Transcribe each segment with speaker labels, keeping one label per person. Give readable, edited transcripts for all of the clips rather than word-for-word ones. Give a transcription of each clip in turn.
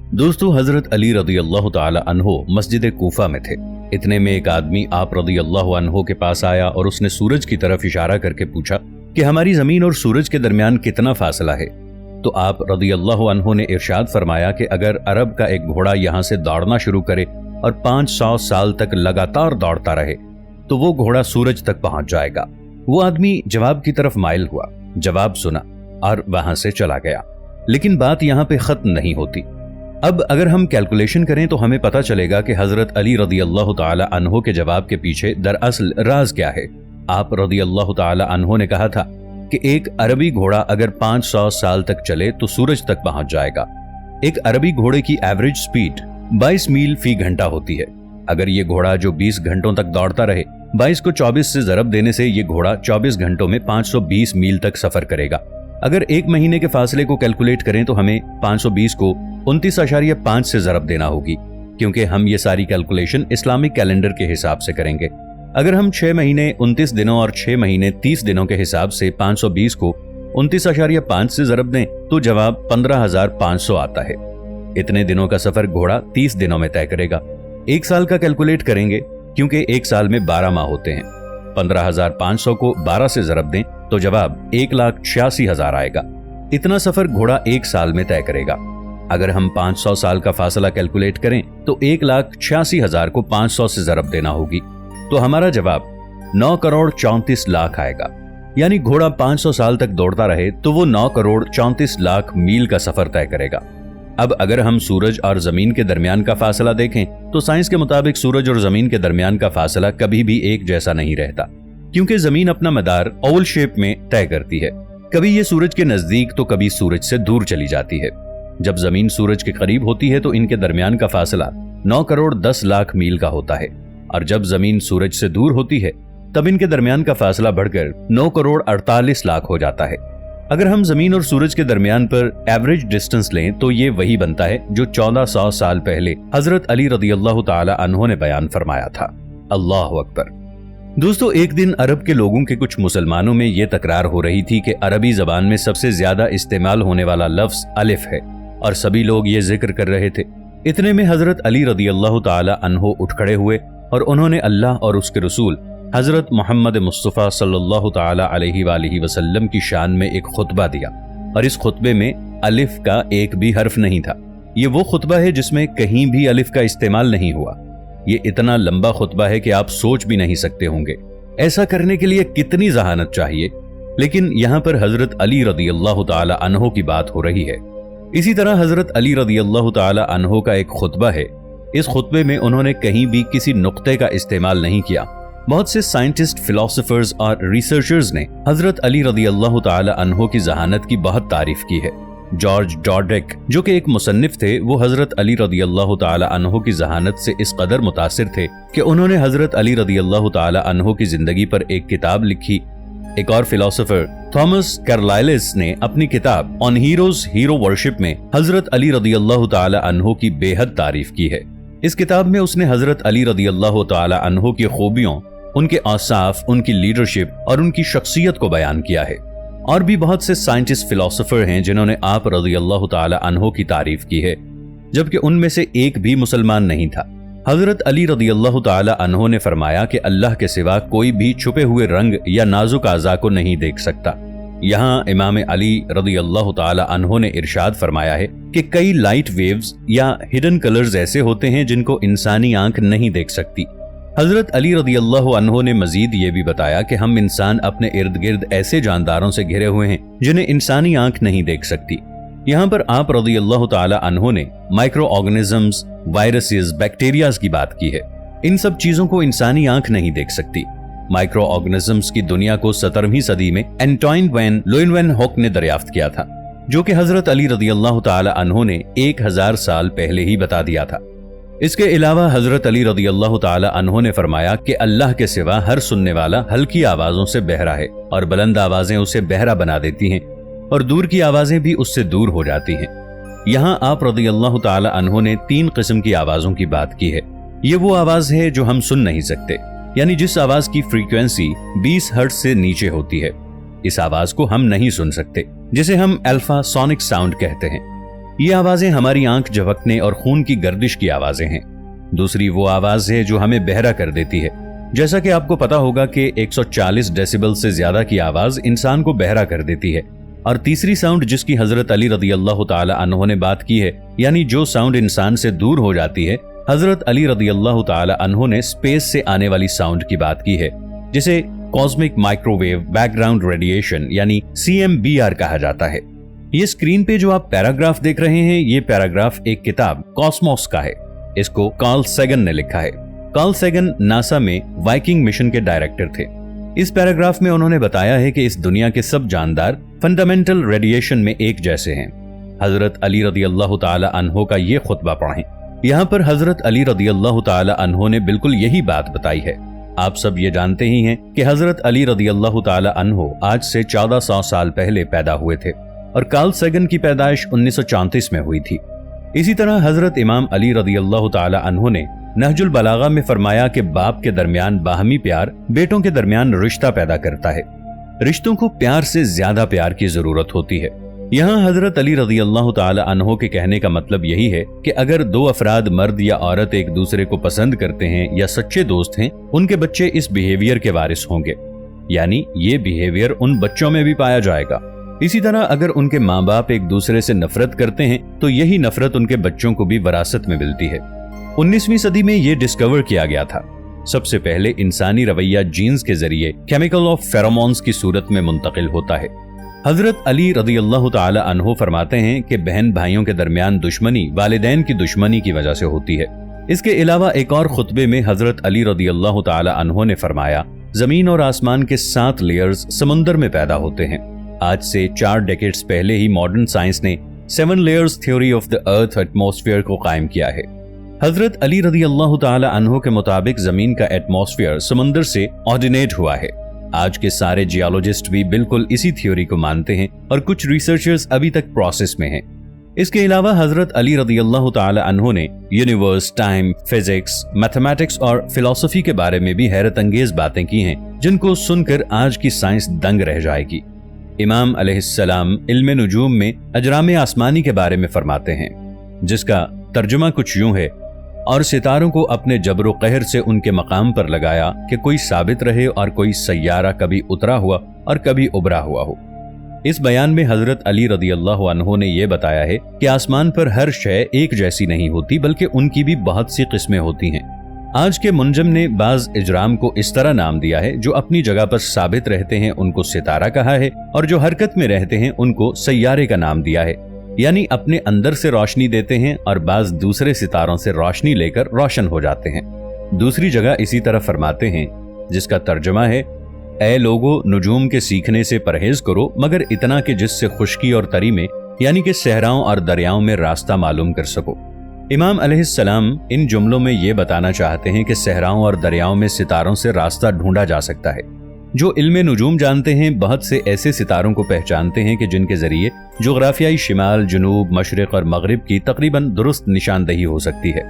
Speaker 1: दोस्तों, हजरत अली रदी अल्लाह ताला अन्हो मस्जिद कूफा में थे। इतने में एक आदमी आप रदी अल्लाह अन्हो के पास आया और उसने सूरज की तरफ इशारा करके पूछा कि हमारी जमीन और सूरज के दरमियान कितना फासला है। तो आप रदी अल्लाह अन्हो ने इरशाद फरमाया कि अगर अरब का एक घोड़ा यहाँ से दौड़ना शुरू करे और 500 साल तक लगातार दौड़ता रहे तो वो घोड़ा सूरज तक पहुंच जाएगा। वो आदमी जवाब की तरफ माइल हुआ, जवाब सुना और वहां से चला गया। लेकिन बात यहाँ पे खत्म नहीं होती। अब अगर हम कैलकुलेशन करें तो हमें पता चलेगा कि हजरत अली रदी अल्लाह ताला अन्हो के जवाब के पीछे दरअसल राज क्या है। आप रदी अल्लाह ताला अन्हो ने कहा था कि एक अरबी घोड़ा अगर 500 साल तक चले तो सूरज तक पहुंच जाएगा। एक अरबी घोड़े की एवरेज स्पीड 22 मील फी घंटा होती है। अगर ये घोड़ा जो 20 घंटों तक दौड़ता रहे, 22 को 24 से ज़रब देने से ये घोड़ा 24 घंटों में 520 मील तक सफर करेगा। अगर एक महीने के फासले को कैलकुलेट करें तो हमें 520 को 29.5 से ज़रब देना होगी, क्योंकि हम ये सारी कैलकुलेशन इस्लामिक कैलेंडर के हिसाब से करेंगे। अगर हम 6 महीने 29 दिनों और 6 महीने 30 दिनों के हिसाब से 520 को 29.5 से ज़रब दें तो जवाब 15,500 आता है। इतने दिनों का सफर घोड़ा 30 दिनों में तय करेगा। एक साल का कैलकुलेट करेंगे क्योंकि एक साल में 12 माह होते हैं। 15,500 को 12 से ज़रब दें तो जवाब 1,86,000 आएगा। इतना सफर घोड़ा एक साल में तय करेगा। अगर हम 500 साल का फासला कैलकुलेट करें तो 1,86,000 को 500 से ज़रब देना होगी, तो हमारा जवाब 9,34,00,000 आएगा। यानी घोड़ा 500 साल तक दौड़ता रहे तो वो 9,34,00,000 मील का सफर तय करेगा। अब अगर हम सूरज और जमीन के दरमियान का फासला देखें तो साइंस के मुताबिक सूरज और जमीन के दरमियान का फासला कभी भी एक जैसा नहीं रहता, क्योंकि जमीन अपना मदार ओवल शेप में तय करती है। कभी ये सूरज के नजदीक तो कभी सूरज से दूर चली जाती है। जब जमीन सूरज के करीब होती है तो इनके दरमियान का फासला 9,10,00,000 मील का होता है, और जब जमीन सूरज से दूर होती है तब इनके दरमियान का फासला बढ़कर 9,48,00,000 हो जाता है। अगर हम जमीन और सूरज के दरमियान पर एवरेज डिस्टेंस लें तो ये वही बनता है जो 1400 साल पहले हजरत अली रदी अल्लाह ताला अन्हो ने बयान फरमाया था। अल्लाह अकबर। दोस्तों, एक दिन अरब के लोगों के कुछ मुसलमानों में ये तकरार हो रही थी कि अरबी जबान में सबसे ज्यादा इस्तेमाल होने वाला लफ्ज अलिफ है, और सभी लोग ये जिक्र कर रहे थे। इतने में हजरत अली रदी अल्लाह ताला अन्हो उठ खड़े हुए और उन्होंने अल्लाह और उसके रसूल हजरत मोहम्मद मुस्तफ़ा सल्लल्लाहु ताला अलैहि वालिहि वसल्लम की शान में एक खुतबा दिया, और इस खुतबे में अलिफ का एक भी हर्फ नहीं था। ये वो खुतबा है जिसमें कहीं भी अलिफ का इस्तेमाल नहीं हुआ। ये इतना लंबा खुतबा है कि आप सोच भी नहीं सकते होंगे ऐसा करने के लिए कितनी जहानत चाहिए। लेकिन यहाँ पर हजरत अली रदी अल्लाह ताला अन्हो की बात हो रही है। इसी तरह हजरत अली रदी अल्लाह ताला अन्हो का एक खुतबा है। इस खुतबे में उन्होंने कहीं भी किसी नुक्ते का इस्तेमाल नहीं किया। बहुत से साइंटिस्ट, फिलोसोफर्स और रिसर्चर्स ने हजरत अली रदी अल्लाह ताला अन्हो की जहानत की बहुत तारीफ की है। जॉर्ज डॉर्डेक, जो कि एक मुसन्निफ थे, वो हजरत अली रदी अल्लाह ताला अन्हो की जहानत से इस कदर मुतासिर थे कि उन्होंने हजरत अली रदी अल्लाह ताला अन्हो की जिंदगी पर एक किताब लिखी। एक और फिलोसोफर थॉमस कार्लाइलिस ने अपनी किताब ऑन हीरोज हीरो वर्शिप में हजरत अली रदी अल्लाह ताला अन्हो की बेहद तारीफ की है। इस किताब में उसने हजरत अली रदी अल्लाह ताला अन्हो की खूबियों, उनके औसाफ, उनकी लीडरशिप और उनकी शख्सियत को बयान किया है। और भी बहुत से साइंटिस्ट, फिलोसोफर हैं जिन्होंने आप रदी अल्लाह ताला अन्हो की तारीफ की है, जबकि उनमें से एक भी मुसलमान नहीं था। हजरत अली रदी अल्लाह ताला अन्हो ने फरमाया कि अल्लाह के सिवा कोई भी छुपे हुए रंग या नाजुक आज़ा को नहीं देख सकता। यहाँ इमाम अली रदी अल्लाह ताला अन्हो ने इरशाद फरमाया है कि कई लाइट वेव्स या हिडन कलर्स ऐसे होते हैं जिनको इंसानी आंख नहीं देख सकती। हजरत अली रदी अल्लाह अन्हो ने मजीद ये भी बताया कि हम इंसान अपने इर्द गिर्द ऐसे जानदारों से घिरे हुए हैं जिन्हें इंसानी आंख नहीं देख सकती। यहाँ पर आप रदी अल्लाह ताला अन्हो ने माइक्रो ऑर्गेनिजम्स, वायरसेस, बैक्टीरियाज की बात की है। इन सब चीजों को इंसानी आंख नहीं देख सकती। माइक्रो ऑर्गेनिजम्स की दुनिया को 17वीं सदी में एंटोइन वैन लोइनवेनहोक ने दरियाफ्त किया था, जो कि हजरत अली रदी अल्लाह ताला अन्हो ने 1000 साल पहले ही बता दिया था। इसके अलावा हजरत अली रदी अल्लाह ताला अन्हो ने फरमाया कि अल्लाह के सिवा हर सुनने वाला हल्की आवाजों से बहरा है, और बुलंद आवाजें उसे बहरा बना देती हैं, और दूर की आवाजें भी उससे दूर हो जाती हैं। यहाँ आप रदी अल्लाह ताला अन्हो ने 3 किस्म की आवाजों की बात की है। ये वो आवाज है जो हम सुन नहीं सकते, यानी जिस आवाज की फ्रीक्वेंसी 20 हर्ट्ज से नीचे होती है। इस आवाज को हम नहीं सुन सकते, जिसे हम अल्फा सोनिक साउंड कहते हैं। ये आवाजें हमारी आंख झपकने और खून की गर्दिश की आवाजें हैं। दूसरी वो आवाज है जो हमें बहरा कर देती है। जैसा कि आपको पता होगा कि 140 डेसिबल से ज्यादा की आवाज इंसान को बहरा कर देती है। और तीसरी साउंड जिसकी हजरत अली रदियल्लाहु ताला अन्हु ने बात की है, यानी जो साउंड इंसान से दूर हो जाती है, हजरत अली रदियल्लाहु ताला अन्हु ने स्पेस से आने वाली साउंड की बात की है, जिसे कॉस्मिक माइक्रोवेव बैकग्राउंड रेडिएशन यानी CMBR कहा जाता है। ये स्क्रीन पे जो आप पैराग्राफ देख रहे हैं, ये पैराग्राफ एक किताब कॉस्मोस का है। इसको कार्ल सैगन ने लिखा है। कार्ल सैगन नासा में वाइकिंग मिशन के डायरेक्टर थे। इस पैराग्राफ में उन्होंने बताया है कि इस दुनिया के सब जानदार फंडामेंटल रेडिएशन में एक जैसे हैं। हजरत अली रदियल्लाहु ताला अन्हु का ये खुतबा पढ़ें। यहाँ पर हजरत अली रदियल्लाहु ताला अन्हु ने बिल्कुल यही बात बताई है। आप सब ये जानते ही हैं कि हजरत अली रदियल्लाहु ताला अन्हु आज से 1400 साल पहले पैदा हुए थे और कार्ल सैगन की पैदाइश 1934 में हुई थी। इसी तरह हजरत इमाम अली रदियल्लाहु ताला अन्हु ने नहजुल बलागा में फरमाया कि बाप के दरमियान बाहमी प्यार बेटों के दरमियान रिश्ता पैदा करता है। रिश्तों को प्यार से ज्यादा प्यार की जरूरत होती है। यहाँ हजरत अली रदियल्लाहु ताला अन्हु के कहने का मतलब यही है कि अगर दो अफराद मर्द या औरत एक दूसरे को पसंद करते हैं या सच्चे दोस्त हैं, उनके बच्चे इस बिहेवियर के वारिस होंगे, यानी ये बिहेवियर उन बच्चों में भी पाया जाएगा। इसी तरह अगर उनके माँ बाप एक दूसरे से नफरत करते हैं तो यही नफरत उनके बच्चों को भी विरासत में मिलती है। 19वीं सदी में ये डिस्कवर किया गया था। सबसे पहले इंसानी रवैया जीन्स के जरिए केमिकल ऑफ फेरोमोन्स की सूरत में मुंतकिल होता है। हजरत अली रदियल्लाहु ताला अन्हु फरमाते हैं कि बहन भाइयों के दरमियान दुश्मनी वालिदैन की दुश्मनी की वजह से होती है। इसके अलावा एक और खुतबे में हजरत अली रदियल्लाहु ताला अन्हु ने फरमाया, जमीन और आसमान के 7 लेयर्स समुंदर में पैदा होते हैं। आज से 4 डेकेड्स पहले ही मॉडर्न साइंस ने 7 layers theory of the earth atmosphere को कायम किया है। हजरत अली रदियल्लाहु ताला अन्हु के मुताबिक जमीन का एटमॉस्फेयर समुंदर से ऑर्डिनेट हुआ है। आज के सारे जियोलॉजिस्ट भी बिल्कुल इसी थ्योरी को मानते हैं और कुछ रिसर्चर्स अभी तक प्रोसेस में हैं। इसके अलावा हजरत अली रदियल्लाहु ताला अन्हु ने यूनिवर्स, टाइम, फिजिक्स, मैथमेटिक्स और फिलॉसफी के बारे में भी हैरत अंगेज बातें की हैं, जिनको सुनकर आज की साइंस दंग रह जाएगी। इमाम अलैहिस्सलाम इल्म नुजूम में अजराम आसमानी के बारे में फरमाते हैं, जिसका तर्जुमा कुछ यूं है, और सितारों को अपने जबरो कहर से उनके मकाम पर लगाया कि कोई साबित रहे और कोई सैयारा कभी उतरा हुआ और कभी उभरा हुआ हो। इस बयान में हजरत अली रदियल्लाहु अन्हु ने यह बताया है कि आसमान पर हर शय एक जैसी नहीं होती, बल्कि उनकी भी बहुत सी किस्में होती हैं। आज के मुंजम ने बाज इजराम को इस तरह नाम दिया है, जो अपनी जगह पर साबित रहते हैं उनको सितारा कहा है, और जो हरकत में रहते हैं उनको सैयारे का नाम दिया है, यानी अपने अंदर से रोशनी देते हैं और बाज दूसरे सितारों से रोशनी लेकर रोशन हो जाते हैं। दूसरी जगह इसी तरह फरमाते हैं, जिसका तर्जुमा है, ऐ लोगो, नुजूम के सीखने से परहेज करो, मगर इतना कि जिससे खुश्की और तरी में यानी कि सहराओं और दरियाओं में रास्ता मालूम कर सको। इमाम अलैहिस्सलाम इन जुमलों में ये बताना चाहते हैं कि सहराओं और दरियाओं में सितारों से रास्ता ढूंढा जा सकता है। जो इल्मे नुजूम जानते हैं, बहुत से ऐसे सितारों को पहचानते हैं कि जिनके जरिए जोग्राफियाई शिमाल, जुनूब, मशरिक और मगरिब की तकरीबन दुरुस्त निशानदही हो सकती है।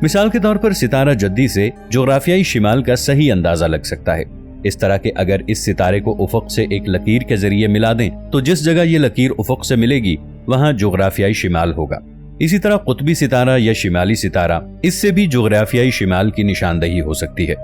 Speaker 1: मिसाल के तौर पर सितारा जद्दी से जोग्राफियाई शिमाल का सही अंदाजा लग सकता है। इस तरह के अगर इस सितारे को उफक से एक लकीर के जरिए मिला दें तो जिस जगह ये लकीर उफक से मिलेगी वहां जोग्राफियाई शिमाल होगा। इसी तरह कुतबी सितारा या शिमाली सितारा, इससे भी जोग्राफियाई शिमाल की निशानदही हो सकती है।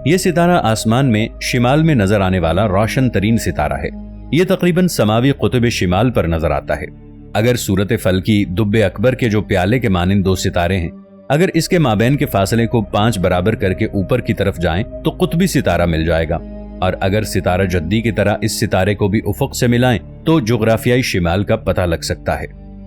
Speaker 1: यह सितारा आसमान में शिमाल में नजर आने वाला रोशन तरीन सितारा है। यह तकरीबन समावी कुतुब शिमाल पर नजर आता है। अगर सूरत फल की दुब्बे अकबर के जो प्याले के मानिंद 2 सितारे हैं, अगर इसके माबैन के फासले को 5 बराबर करके ऊपर की तरफ जाएं तो कुतबी सितारा मिल जाएगा, और अगर सितारा जद्दी की तरह इस सितारे को भी उफक से मिलाएं तो जोग्राफियाई शिमाल का पता लग सकता है।